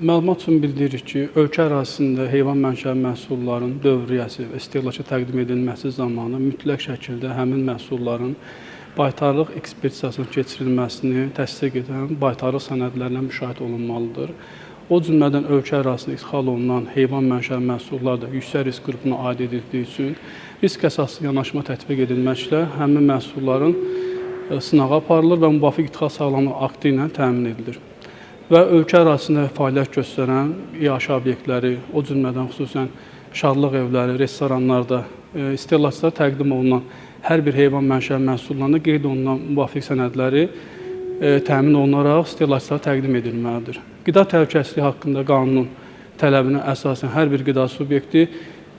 Məlumat üçün bildiririk ki, ölkə ərazisində heyvan mənşəli məhsulların dövriyyəsi və istehlaka təqdim edilməsi zamanı mütləq şəkildə həmin məhsulların baytarlıq ekspertizasının keçirilməsini təsdiq edən baytarlıq sənədlərlə müşahidə olunmalıdır. O cümlədən ölkə ərazisində ixal olunan heyvan mənşəli məhsullar da yüksək risk qrupuna aid edildiyi üçün risk əsaslı yanaşma tətbiq edilməklə həmin məhsulların sınağı aparılır və müvafiq ixal sağlamlığı aktı ilə təmin edilir. Və ölkə ərazisində fəaliyyət göstərən iaşə obyektləri, o cümlədən xüsusən şadlıq evləri, restoranlarda istehlakçılara təqdim olunan hər bir heyvan mənşəli məhsullarında qeyd olunan müvafiq sənədləri təmin olunaraq istehlakçılara təqdim edilməlidir. Qida təhlükəsizliyi haqqında qanunun tələbinə əsasən hər bir qida subyekti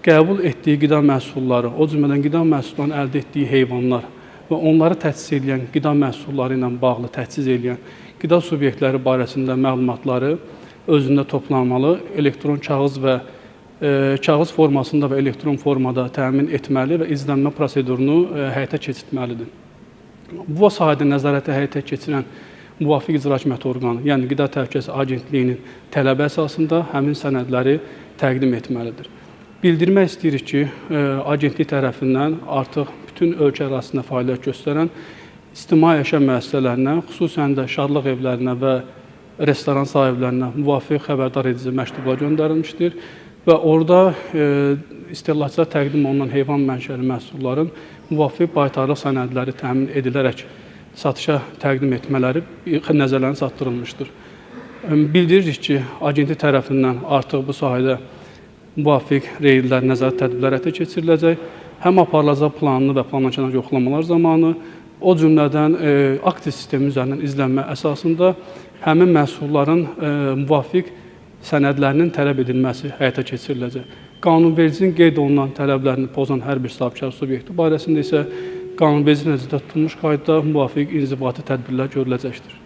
qəbul etdiyi qida məhsulları, o cümlədən qida məhsullarını əldə etdiyi heyvanlar və onları təchiz edən qida məhsulları ilə bağlı təchiz edən qida subyektləri barəsində məlumatları özündə toplanmalı, elektron kağız və kağız formasında və elektron formada təmin etməli və izlənmə prosedurunu həyata keçirtməlidir. Bu sahədə nəzarəti həyata keçirən müvafiq icra hakimiyyəti orqanı, yəni Qida Təhlükəsizliyi Agentliyinin tələbi əsasında həmin sənədləri təqdim etməlidir. Bildirmək istəyirik ki, agentlik tərəfindən artıq bütün ölkə ərazisində fəaliyyət göstərən ictimai yaşam müəssisələrinə, xüsusən də şadlıq evlərinə və restoran sahiblərinə müvafiq xəbərdar edici məktublar göndərilmişdir və orada istehlakçılara təqdim olunan heyvan mənşəli məhsulların müvafiq baytarlıq sənədləri təmin edilərək satışa təqdim etmələri nəzərlərə çatdırılmışdır. Bildiririk ki, agentlik tərəfindən artıq bu sahədə müvafiq reydlər, nəzarət tədbirləri həyata keçiriləcək. Həm aparılacaq planlı və planlanan yoxlamalar zamanı, o cümlədən aktiv sistemi üzərindən izlənmə əsasında həmin məhsulların müvafiq sənədlərinin tələb edilməsi həyata keçiriləcək. Qanunvericinin qeyd olunan tələblərini pozan hər bir sahibkar subyekti barəsində isə qanunverici nəzərdə tutulmuş qaydada müvafiq inzibati tədbirlər görüləcəkdir.